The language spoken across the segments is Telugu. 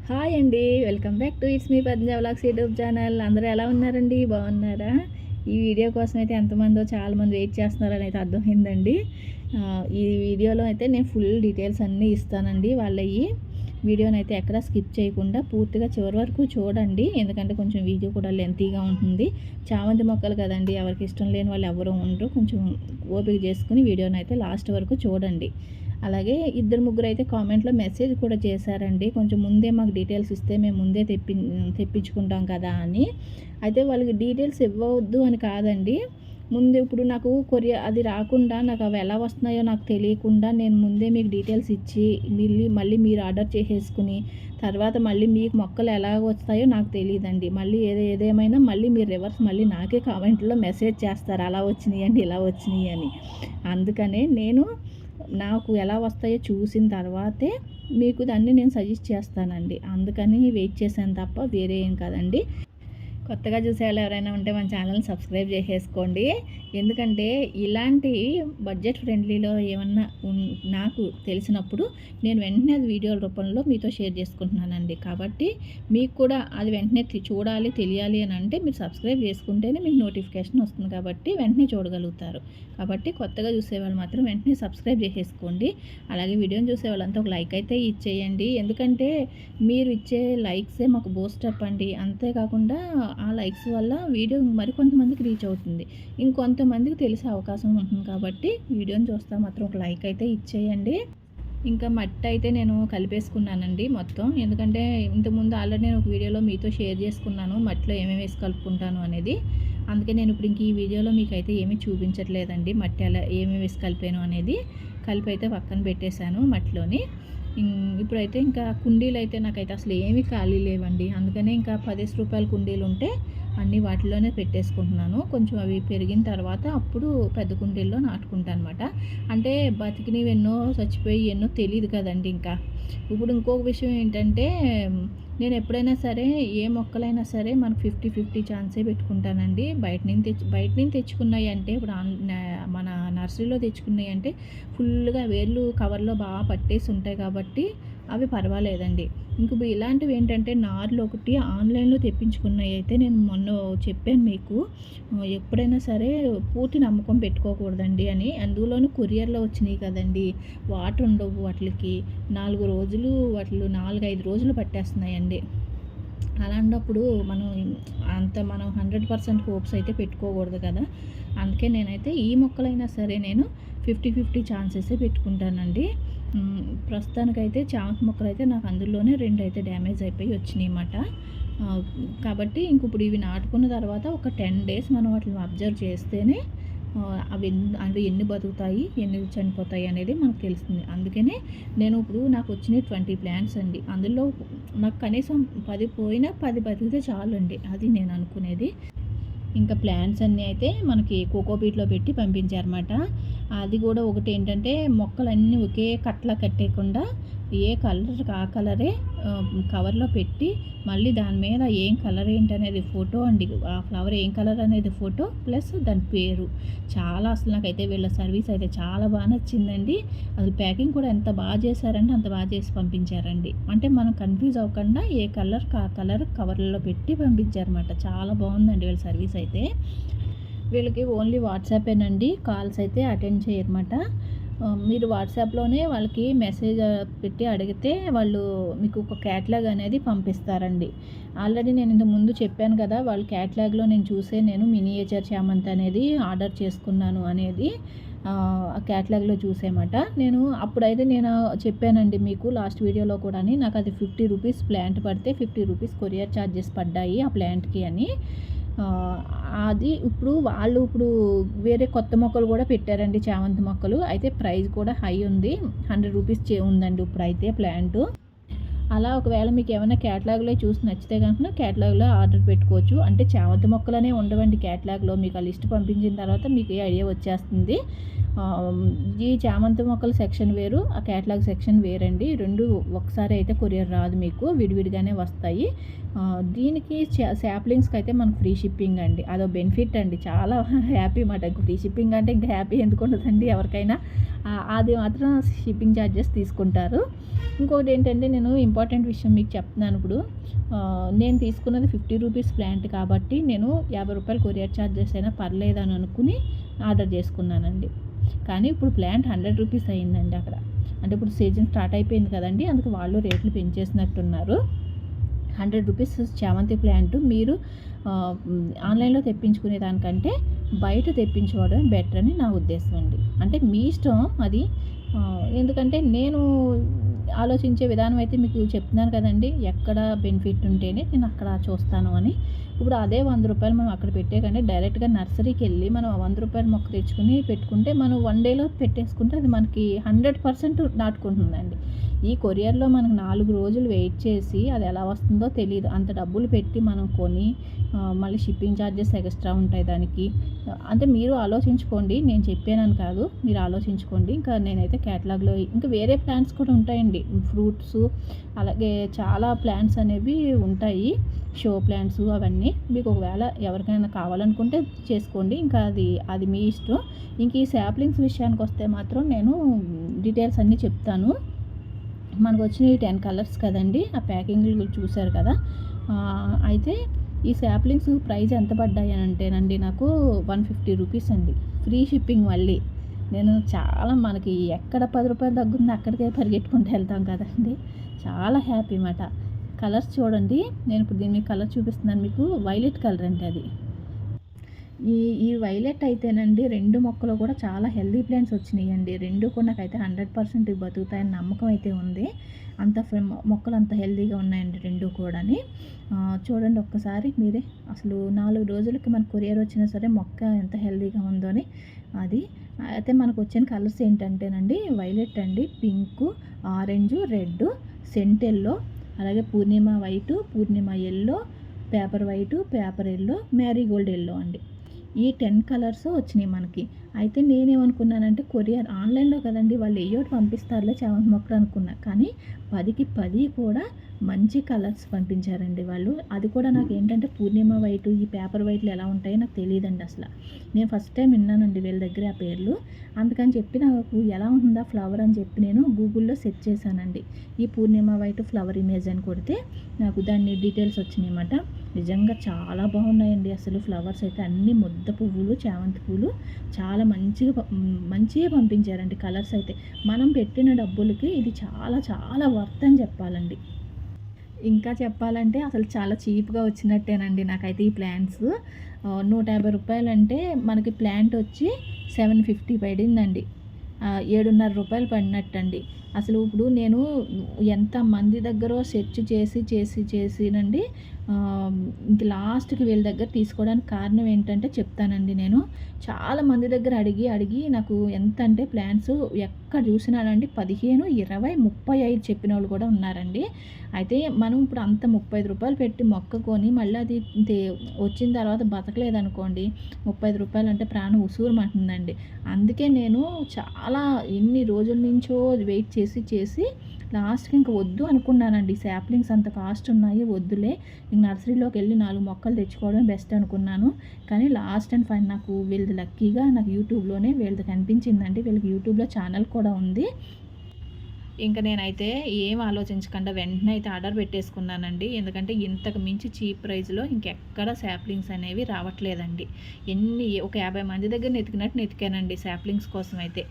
హాయ్ అండి. Welcome back to it's me Padmaja vlogs YouTube channel. అందరూ ఎలా ఉన్నారండి? బాగున్నారా? ఈ వీడియో కోసం అయితే ఎంతమందో చాలామంది వెయిట్ చేస్తున్నారని అయితే అర్థమైందండి. ఈ వీడియోలో అయితే నేను ఫుల్ డీటెయిల్స్ అన్నీ ఇస్తానండి వాళ్ళవి. వీడియోని అయితే ఎక్కడ స్కిప్ చేయకుండా పూర్తిగా చివరి వరకు చూడండి. ఎందుకంటే కొంచెం వీడియో కూడా లెంతీగా ఉంటుంది. చామంతి మొక్కలు కదండి, ఎవరికి ఇష్టం లేని వాళ్ళు ఎవరు ఉండరు. కొంచెం ఓపిక చేసుకుని వీడియోని అయితే లాస్ట్ వరకు చూడండి. అలాగే ఇద్దరు ముగ్గురు అయితే కామెంట్లో మెసేజ్ కూడా చేశారండి, కొంచెం ముందే మాకు డీటెయిల్స్ ఇస్తే మేము ముందే తెప్పించుకుంటాం కదా అని. అయితే వాళ్ళకి డీటెయిల్స్ ఇవ్వవద్దు అని కాదండి, ముందు ఇప్పుడు నాకు కొరియర్ అది రాకుండా నాకు అవి ఎలా వస్తున్నాయో నాకు తెలియకుండా నేను ముందే మీకు డీటెయిల్స్ ఇచ్చి మళ్ళీ మీరు ఆర్డర్ చేసేసుకుని తర్వాత మళ్ళీ మీకు మొక్కలు ఎలా వస్తాయో నాకు తెలియదండి. మళ్ళీ ఏదేమైనా మళ్ళీ మీరు రివర్స్ మళ్ళీ నాకే కామెంట్లో మెసేజ్ చేస్తారు, అలా వచ్చినాయి అండి ఇలా వచ్చినాయి అని. అందుకనే నేను నాకు ఎలా వస్తాయో చూసిన తర్వాతే మీకు దాన్ని నేను సజెస్ట్ చేస్తానండి. అందుకని వెయిట్ చేశాను తప్ప వేరే ఏం కాదండి. కొత్తగా చూసేవాళ్ళు ఎవరైనా ఉంటే మన ఛానల్ని సబ్స్క్రైబ్ చేసేసుకోండి. ఎందుకంటే ఇలాంటి బడ్జెట్ ఫ్రెండ్లీలో ఏమన్నా నాకు తెలిసినప్పుడు నేను వెంటనే అది వీడియోల రూపంలో మీతో షేర్ చేసుకుంటున్నానండి. కాబట్టి మీకు కూడా అది వెంటనే చూడాలి తెలియాలి అని అంటే మీరు సబ్స్క్రైబ్ చేసుకుంటేనే మీకు నోటిఫికేషన్ వస్తుంది, కాబట్టి వెంటనే చూడగలుగుతారు. కాబట్టి కొత్తగా చూసేవాళ్ళు మాత్రం వెంటనే సబ్స్క్రైబ్ చేసేసుకోండి. అలాగే వీడియోని చూసే వాళ్ళంతా ఒక లైక్ అయితే ఇచ్చేయండి. ఎందుకంటే మీరు ఇచ్చే లైక్సే మాకు బూస్టప్ అండి. అంతేకాకుండా ఆ లైక్స్ వల్ల వీడియో మరికొంతమందికి రీచ్ అవుతుంది, ఇంకొంతమందికి తెలిసే అవకాశం ఉంటుంది. కాబట్టి వీడియోని చూస్తే మాత్రం ఒక లైక్ అయితే ఇచ్చేయండి. ఇంకా మట్టి అయితే నేను కలిపేసుకున్నానండి మొత్తం. ఎందుకంటే ఇంతకుముందు ఆల్రెడీ నేను ఒక వీడియోలో మీతో షేర్ చేసుకున్నాను మట్టిలో ఏమేమి వేసి కలుపుకుంటాను అనేది. అందుకే నేను ఇప్పుడు ఇంక ఈ వీడియోలో మీకైతే ఏమీ చూపించట్లేదండి, మట్టి అలా ఏమేమి వేసి కలిపాను అనేది. కలిపి అయితే పక్కన పెట్టేశాను మట్టిలోని. ఇప్పుడైతే ఇంకా కుండీలు అయితే నాకైతే అసలు ఏమీ ఖాళీ లేవండి. అందుకనే ఇంకా 10 రూపాయల కుండీలు ఉంటే అన్నీ వాటిలోనే పెట్టేసుకుంటున్నాను. కొంచెం అవి పెరిగిన తర్వాత అప్పుడు పెద్ద కుండీల్లో నాటుకుంటాను అనమాట. అంటే బతికినవి ఎన్నో చచ్చిపోయి ఎన్నో తెలియదు కదండి. ఇంకా ఇప్పుడు ఇంకొక విషయం ఏంటంటే, నేను ఎప్పుడైనా సరే ఏ మొక్కలైనా సరే మనకు 50-50 ఛాన్సే పెట్టుకుంటానండి. బయట నుంచి తెచ్చుకున్నాయి అంటే ఇప్పుడు మన నర్సరీలో తెచ్చుకున్నాయి అంటే ఫుల్గా వేర్లు కవర్లో బాగా పట్టేసి ఉంటాయి కాబట్టి అవి పర్వాలేదండి. ఇంక ఇలాంటివి ఏంటంటే నార్లు ఒకటి ఆన్లైన్లో తెప్పించుకున్నాయి అయితే నేను మొన్న చెప్పాను మీకు, ఎప్పుడైనా సరే పూర్తి నమ్మకం పెట్టుకోకూడదండి అని. అందులోనూ కొరియర్లో వచ్చినాయి కదండి, వాటర్ ఉండవు వాటికి. 4 రోజులు 4-5 రోజులు పట్టేస్తున్నాయండి. అలాంటప్పుడు మనం 100% హోప్స్ అయితే పెట్టుకోకూడదు కదా. అందుకే నేనైతే ఈ మొక్కలైనా సరే నేను 50-50 ఛాన్సెసే పెట్టుకుంటానండి. ప్రస్తుతానికైతే చామంతి మొక్కలు అయితే నాకు అందులోనే 2 అయితే డ్యామేజ్ అయిపోయి వచ్చినాయి అన్నమాట. కాబట్టి ఇప్పుడు ఇవి నాటుకున్న తర్వాత ఒక 10 డేస్ మనం వాటిని అబ్జర్వ్ చేస్తేనే అవి ఎన్ని బతుకుతాయి ఎన్ని చనిపోతాయి అనేది మనకు తెలుస్తుంది. అందుకనే నేను ఇప్పుడు నాకు వచ్చినవి 20 ప్లాంట్స్ అండి. అందులో నాకు కనీసం 10 పోయినా 10 బతికితే చాలండి, అది నేను అనుకునేది. ఇంకా ప్లాంట్స్ అన్నీ అయితే మనకి కోకోపీట్లో పెట్టి పంపించారన్నమాట. అది కూడా ఒకటి ఏంటంటే మొక్కలన్నీ ఒకే కట్లా కట్టేయకుండా ఏ కలర్ ఆ కలరే కవర్లో పెట్టి మళ్ళీ దాని మీద ఏం కలర్ ఏంటనేది ఫోటో అండి, ఆ ఫ్లవర్ ఏం కలర్ అనేది ఫోటో ప్లస్ దాని పేరు. చాలా అసలు నాకైతే వీళ్ళ సర్వీస్ అయితే చాలా బాగా నచ్చిందండి. అసలు ప్యాకింగ్ కూడా ఎంత బాగా చేశారంటే అంత బాగా చేసి పంపించారండి. అంటే మనం కన్ఫ్యూజ్ అవ్వకుండా ఏ కలర్ ఆ కలర్ కవర్లలో పెట్టి పంపించారన్నమాట. చాలా బాగుందండి వీళ్ళ సర్వీస్ అయితే. వీళ్ళకి ఓన్లీ వాట్సాపేనండి, కాల్స్ అయితే అటెండ్ చేయరన్నమాట. మీరు వాట్సాప్లోనే వాళ్ళకి మెసేజ్ పెట్టి అడిగితే వాళ్ళు మీకు ఒక క్యాటలాగ్ అనేది పంపిస్తారండి. ఆల్రెడీ నేను ఇంతకు ముందు చెప్పాను కదా, వాళ్ళ క్యాటలాగ్లో నేను మినియేచర్ చామంతి అనేది ఆర్డర్ చేసుకున్నాను అనేది ఆ క్యాటలాగ్లో చూసేమాట. అప్పుడైతే నేను చెప్పానండి మీకు లాస్ట్ వీడియోలో కూడా, నాకు అది 50 రూపీస్ ప్లాంట్ పడితే 50 రూపీస్ కొరియర్ ఛార్జెస్ పడ్డాయి ఆ ప్లాంట్కి అని. అది ఇప్పుడు వేరే కొత్త మొక్కలు కూడా పెట్టారండి, చామంతి మొక్కలు. అయితే ప్రైస్ కూడా హై ఉంది, 100 రూపీస్ ఉందండి ఇప్పుడైతే ప్లాంటు. అలా ఒకవేళ మీకు ఏమైనా క్యాటలాగ్లో చూసి నచ్చితే కనుక క్యాటలాగ్లో ఆర్డర్ పెట్టుకోవచ్చు. అంటే చామంతి మొక్కలనే ఉండవండి క్యాటలాగ్లో, మీకు ఆ లిస్ట్ పంపించిన తర్వాత మీకు ఏ ఐడియా వచ్చేస్తుంది. ఈ చామంతి మొక్కల సెక్షన్ వేరు, ఆ క్యాటలాగ్ సెక్షన్ వేరండి. రెండు ఒకసారి అయితే కొరియర్ రాదు, మీకు విడివిడిగానే వస్తాయి. దీనికి శాప్లింగ్స్కి అయితే మనకు ఫ్రీ షిప్పింగ్ అండి, అదో బెనిఫిట్ అండి. చాలా హ్యాపీ మాట. ఫ్రీ షిప్పింగ్ అంటే ఇంకా హ్యాపీ ఎందుకు ఉండదండి ఎవరికైనా. అది మాత్రం షిప్పింగ్ ఛార్జెస్ తీసుకుంటారు. ఇంకొకటి ఏంటంటే నేను ఇంపార్టెంట్ విషయం మీకు చెప్తున్నాను ఇప్పుడు. నేను తీసుకున్నది 50 రూపీస్ ప్లాంట్ కాబట్టి నేను 50 రూపాయలు కొరియర్ ఛార్జెస్ అయినా పర్లేదని అనుకుని ఆర్డర్ చేసుకున్నానండి. కానీ ఇప్పుడు ప్లాంట్ 100 రూపీస్ అయిందండి అక్కడ. అంటే ఇప్పుడు సీజన్ స్టార్ట్ అయిపోయింది కదండి, అందుకు వాళ్ళు రేట్లు పెంచేసినట్టున్నారు. 100 రూపీస్ చామంతి ప్లాంట్ మీరు ఆన్లైన్లో తెప్పించుకునే దానికంటే బయట తెప్పించుకోవడం బెటర్ అని నా ఉద్దేశం అండి. అంటే మీ ఇష్టం అది. ఎందుకంటే నేను ఆలోచించే విధానం అయితే మీకు చెప్తున్నాను కదండి, ఎక్కడ బెనిఫిట్ ఉంటేనే నేను అక్కడ చూస్తాను అని. ఇప్పుడు అదే 100 రూపాయలు మనం అక్కడ పెట్టే కంటే డైరెక్ట్గా నర్సరీకి వెళ్ళి మనం 100 రూపాయల మొక్క తెచ్చుకుని పెట్టుకుంటే మనం 1 డేలో పెట్టేసుకుంటే అది మనకి 100% నాటుకుంటుందండి. ఈ కొరియర్లో మనకు 4 రోజులు వెయిట్ చేసి అది ఎలా వస్తుందో తెలియదు. అంత డబ్బులు పెట్టి మనం కొని మళ్ళీ షిప్పింగ్ ఛార్జెస్ ఎక్స్ట్రా ఉంటాయి దానికి. అంటే మీరు ఆలోచించుకోండి, నేను చెప్పానని కాదు, మీరు ఆలోచించుకోండి. ఇంకా నేనైతే క్యాటలాగ్లో ఇంకా వేరే ప్లాంట్స్ కూడా ఉంటాయండి, ఫ్రూట్స్ అలాగే చాలా ప్లాంట్స్ అనేవి ఉంటాయి, షో ప్లాంట్స్ అవన్నీ. మీకు ఒకవేళ ఎవరికైనా కావాలనుకుంటే చేసుకోండి, ఇంకా అది మీ ఇష్టం. ఇంక ఈ శాప్లింగ్స్ విషయానికి వస్తే మాత్రం నేను డీటెయిల్స్ అన్నీ చెప్తాను. మనకు వచ్చినవి 10 కలర్స్ కదండి, ఆ ప్యాకింగ్లు చూశారు కదా. అయితే ఈ శాప్లింగ్స్ ప్రైస్ ఎంత పడ్డాయి అని అంటేనండి నాకు 150 రూపీస్ అండి, ఫ్రీ షిప్పింగ్. మళ్ళీ నేను చాలా మనకి ఎక్కడ 10 రూపాయలు తగ్గుతుంది అక్కడికే పరిగెట్టుకుంటూ వెళ్తాం కదండి, చాలా హ్యాపీ మాట. కలర్స్ చూడండి, నేను ఇప్పుడు దీని కలర్ చూపిస్తున్నాను మీకు. వైలెట్ కలర్ అండి అది. ఈ వైలెట్ అయితేనండి 2 మొక్కలు కూడా చాలా హెల్దీ ప్లాంట్స్ వచ్చినాయండి. 2 కూడా నాకైతే 100% బతుకుతాయని నమ్మకం అయితే ఉంది. అంత మొక్కలు అంత హెల్దీగా ఉన్నాయండి 2 కూడాని. చూడండి ఒక్కసారి మీరే, అసలు 4 రోజులకి మన కొరియర్ వచ్చినా సరే మొక్క ఎంత హెల్దీగా ఉందో అని. అది అయితే మనకు వచ్చిన కలర్స్ ఏంటంటేనండి, వైలెట్ అండి, పింకు, ఆరెంజు, రెడ్, సెంటెల్లో, అలాగే Purnima white, Purnima yellow, paper white, paper yellow, marigold yellow అండి. ఈ 10 కలర్స్ వచ్చినాయి మనకి. అయితే నేనేమనుకున్నానంటే కొరియర్ ఆన్లైన్లో కదండి, వాళ్ళు ఏయోటి పంపిస్తారులే చామంతి మొక్కలు అనుకున్నా. కానీ 10కి 10 కూడా మంచి కలర్స్ పంపించారండి వాళ్ళు. అది కూడా నాకు ఏంటంటే పూర్ణిమ వైటు, ఈ పేపర్ వైట్లు ఎలా ఉంటాయో నాకు తెలియదండి అసలు. నేను ఫస్ట్ టైం విన్నానండి వీళ్ళ దగ్గర ఆ పేర్లు. అందుకని చెప్పి నాకు ఎలా ఉంటుందా ఫ్లవర్ అని చెప్పి నేను గూగుల్లో సెర్చ్ చేశానండి. ఈ పూర్ణిమ వైటు ఫ్లవర్ ఇమేజ్ అని కొడితే నాకు దాన్ని డీటెయిల్స్ వచ్చినాయి అన్నమాట. నిజంగా చాలా బాగున్నాయండి అసలు. ఫ్లవర్స్ అయితే అన్ని ముద్ద పువ్వులు, చామంతి పూలు చాలా మంచిగా పంపించారండి. కలర్స్ అయితే మనం పెట్టిన డబ్బులకి ఇది చాలా చాలా వర్త్ అని చెప్పాలండి. ఇంకా చెప్పాలంటే అసలు చాలా చీప్గా వచ్చినట్టేనండి నాకైతే ఈ ప్లాంట్స్. 150 రూపాయలు అంటే మనకి ప్లాంట్ వచ్చి 750 పడిందండి. 7.5 రూపాయలు పడినట్టండి. అసలు ఇప్పుడు నేను ఎంతమంది దగ్గర సెర్చ్ చేసినండి ఇంక లాస్ట్కి వీళ్ళ దగ్గర తీసుకోవడానికి కారణం ఏంటంటే చెప్తానండి. నేను చాలా మంది దగ్గర అడిగి నాకు ఎంత అంటే ప్లాంట్స్ ఎక్కడ చూసినానండి 15, 20, 35 చెప్పిన వాళ్ళు కూడా ఉన్నారండి. అయితే మనం ఇప్పుడు అంత 35 రూపాయలు పెట్టి మొక్క కొని మళ్ళీ అది వచ్చిన తర్వాత బతకలేదనుకోండి, 35 రూపాయలు అంటే ప్రాణం ఉసూరుమంటుందండి. అందుకే నేను చాలా ఎన్ని రోజుల నుంచో వెయిట్ చేసి లాస్ట్కి ఇంక వద్దు అనుకున్నానండి. శాప్లింగ్స్ అంత కాస్ట్ ఉన్నాయి, వద్దులే, ఇంక నర్సరీలోకి వెళ్ళి 4 మొక్కలు తెచ్చుకోవడం బెస్ట్ అనుకున్నాను. కానీ లాస్ట్ అండ్ ఫైనల్ నాకు వీళ్ళది లక్కీగా నాకు యూట్యూబ్లోనే వీళ్ళది కనిపించిందండి. వీళ్ళకి యూట్యూబ్లో ఛానల్ కూడా ఉంది. ఇంకా నేనైతే ఏం ఆలోచించకుండా వెంటనే అయితే ఆర్డర్ పెట్టేసుకున్నానండి. ఎందుకంటే ఇంతకు మించి చీప్ ప్రైస్లో ఇంకెక్కడ శాప్లింగ్స్ అనేవి రావట్లేదండి. ఒక 50 మంది దగ్గర నెతికానండి శాప్లింగ్స్ కోసం అయితే.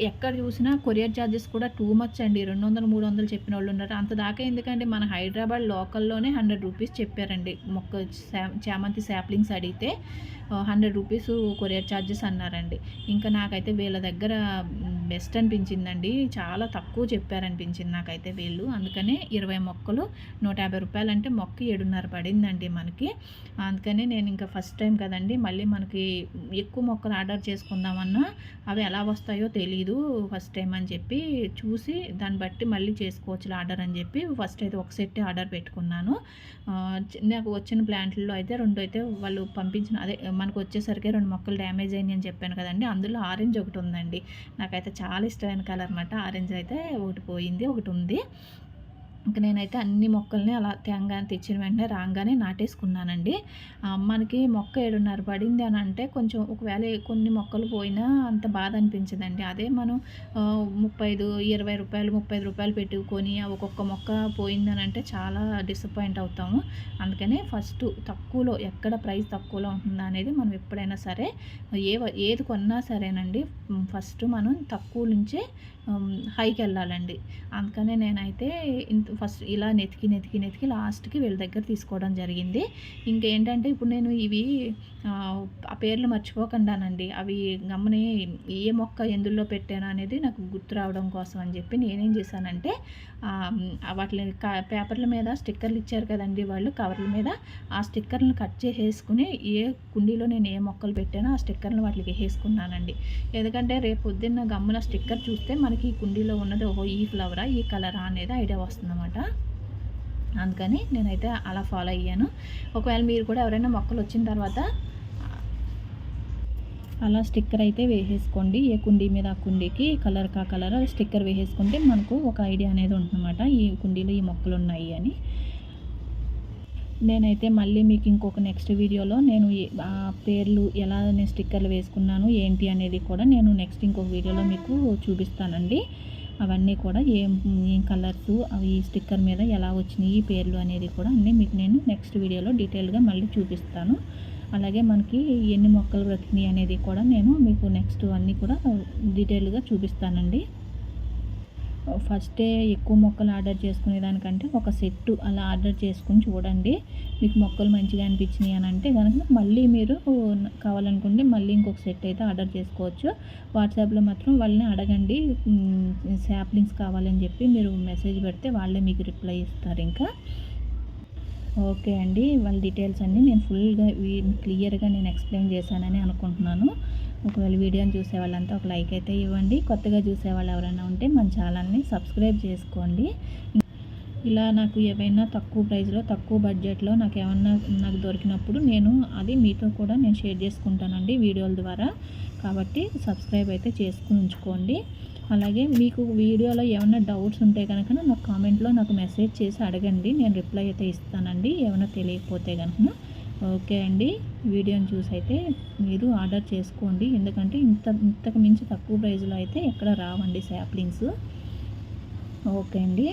ఎక్కడ చూసినా కొరియర్ ఛార్జెస్ కూడా టూ మచ్ అండి. 200, 300 చెప్పిన వాళ్ళు ఉన్నారు. అంత దాకా ఎందుకంటే మన హైదరాబాద్ లోకల్లోనే 100 రూపీస్ చెప్పారండి. చామంతి శాప్లింగ్స్ అడిగితే 100 రూపీస్ కొరియర్ ఛార్జెస్ అన్నారండి. ఇంకా నాకైతే వీళ్ళ దగ్గర బెస్ట్ అనిపించిందండి. చాలా తక్కువ చెప్పారనిపించింది నాకైతే వీళ్ళు. అందుకనే 20 మొక్కలు 150 రూపాయలు అంటే మొక్క 7.5 పడిందండి మనకి. అందుకనే నేను ఇంకా ఫస్ట్ టైం కదండి, మళ్ళీ మనకి ఎక్కువ మొక్కలు ఆర్డర్ చేసుకుందామన్నా అవి ఎలా వస్తాయో తెలీదు ఫస్ట్ టైం అని చెప్పి చూసి దాన్ని బట్టి మళ్ళీ చేసుకోవచ్చు ఆర్డర్ అని చెప్పి ఫస్ట్ అయితే ఒక సెట్ ఆర్డర్ పెట్టుకున్నాను. నాకు వచ్చిన ప్లాంట్లలో అయితే 2 అయితే వాళ్ళు పంపించిన అదే మనకు వచ్చేసరికి 2 మొక్కలు డ్యామేజ్ అయినాయి అని చెప్పాను కదండి. అందులో ఆరెంజ్ ఒకటి ఉందండి. నాకైతే చాలా ఇష్టమైన కలర్ అన్నమాట. ఆరెంజ్ అయితే ఒకటి పోయింది, ఒకటి ఉంది. ఇంక నేనైతే అన్ని మొక్కల్ని అలా తేంగానే తెచ్చిన వెంటనే రాగానే నాటేసుకున్నానండి. మనకి మొక్క 7.5 పడింది అని అంటే కొంచెం ఒకవేళ కొన్ని మొక్కలు పోయినా అంత బాధ అనిపించదండి. అదే మనం 35, రూ. 20, రూ. 30 పెట్టుకొని ఒక్కొక్క మొక్క పోయిందనంటే చాలా డిసప్పాయింట్ అవుతాము. అందుకనే ఫస్ట్ తక్కువలో ఎక్కడ ప్రైస్ తక్కువలో ఉంటుందా అనేది మనం ఎప్పుడైనా సరే ఏది కొన్నా సరేనండి ఫస్ట్ మనం తక్కువ నుంచే హైకెళ్ళాలండి. అందుకనే నేనైతే ఫస్ట్ ఇలా నెతికి లాస్ట్‌కి వీళ్ళ దగ్గర తీసుకోవడం జరిగింది. ఇంకేంటంటే ఇప్పుడు నేను ఇవి ఆ పేర్లు మర్చిపోకుండానండి అవి గమ్ముని ఏ మొక్క ఎందులో పెట్టాను అనేది నాకు గుర్తు రావడం కోసం అని చెప్పి నేనేం చేశానంటే వాటిని పేపర్ల మీద స్టిక్కర్లు ఇచ్చారు కదండీ వాళ్ళు కవర్ల మీద, ఆ స్టిక్కర్లను కట్ చేసేసుకుని ఏ కుండీలో నేను ఏ మొక్కలు పెట్టానో ఆ స్టిక్కర్లను వాటికి వేసేసుకున్నానండి. ఎందుకంటే రేపు పొద్దున్న గమ్మున స్టిక్కర్ చూస్తే మనకి ఈ కుండీలో ఉన్నది ఓహో ఈ ఫ్లవరా ఈ కలరా అనేది ఐడియా వస్తుందన్నమాట. అందుకని నేనైతే అలా ఫాలో అయ్యాను. ఒకవేళ మీరు కూడా ఎవరైనా మొక్కలు వచ్చిన తర్వాత అలా స్టిక్కర్ అయితే వేసేసుకోండి. ఏ కుండీ మీద ఆ కుండీకి కలర్ స్టిక్కర్ వేసేసుకుంటే మనకు ఒక ఐడియా అనేది ఉంటుందన్నమాట. ఈ కుండీలో ఈ మొక్కలు ఉన్నాయి అని. నేనైతే మళ్ళీ మీకు ఇంకొక నెక్స్ట్ వీడియోలో నేను ఆ పేర్లు ఎలా నేను స్టిక్కర్లు వేసుకున్నాను ఏంటి అనేది కూడా నేను నెక్స్ట్ ఇంకొక వీడియోలో మీకు చూపిస్తానండి. అవన్నీ కూడా ఏం కలర్సు అవి స్టిక్కర్ మీద ఎలా వచ్చినాయి పేర్లు అనేది కూడా అన్నీ మీకు నేను నెక్స్ట్ వీడియోలో డీటెయిల్గా మళ్ళీ చూపిస్తాను. అలాగే మనకి ఎన్ని మొక్కలు బ్రతికినాయి అనేది కూడా నేను మీకు నెక్స్ట్ అన్నీ కూడా డీటెయిల్గా చూపిస్తానండి. ఫస్టే ఎక్కువ మొక్కలు ఆర్డర్ చేసుకునే దానికంటే ఒక సెట్టు అలా ఆర్డర్ చేసుకుని చూడండి. మీకు మొక్కలు మంచిగా అనిపించినాయి అని అంటే కనుక మళ్ళీ మీరు కావాలనుకుంటే మళ్ళీ ఇంకొక సెట్ అయితే ఆర్డర్ చేసుకోవచ్చు. వాట్సాప్లో మాత్రం వాళ్ళని అడగండి శాప్లింగ్స్ కావాలని చెప్పి మీరు మెసేజ్ పెడితే వాళ్ళే మీకు రిప్లై ఇస్తారు. ఇంకా ఓకే అండి, వాళ్ళ డీటెయిల్స్ అన్నీ నేను ఫుల్గా క్లియర్గా నేను ఎక్స్ప్లెయిన్ చేశానని అనుకుంటున్నాను. ఒకవేళ వీడియోని చూసే వాళ్ళంతా ఒక లైక్ అయితే ఇవ్వండి. కొత్తగా చూసేవాళ్ళు ఎవరైనా ఉంటే మన ఛానల్ని సబ్స్క్రైబ్ చేసుకోండి. ఇలా నాకు ఏవైనా తక్కువ ప్రైస్లో తక్కువ బడ్జెట్లో నాకు దొరికినప్పుడు నేను అది మీతో కూడా నేను షేర్ చేసుకుంటానండి వీడియోల ద్వారా. కాబట్టి సబ్స్క్రైబ్ అయితే చేసుకుని ఉంచుకోండి. అలాగే మీకు వీడియోలో ఏమైనా డౌట్స్ ఉంటే కనుక నాకు కామెంట్లో నాకు మెసేజ్ చేసి అడగండి. నేను రిప్లై అయితే ఇస్తానండి ఏమైనా తెలియకపోతే కనుక. ఓకే అండి, వీడియోని చూసి అయితే మీరు ఆర్డర్ చేసుకోండి. ఎందుకంటే ఇంతకు మించి తక్కువ ప్రైస్లో అయితే ఎక్కడ రావండి శాప్లింగ్స్. ఓకే అండి.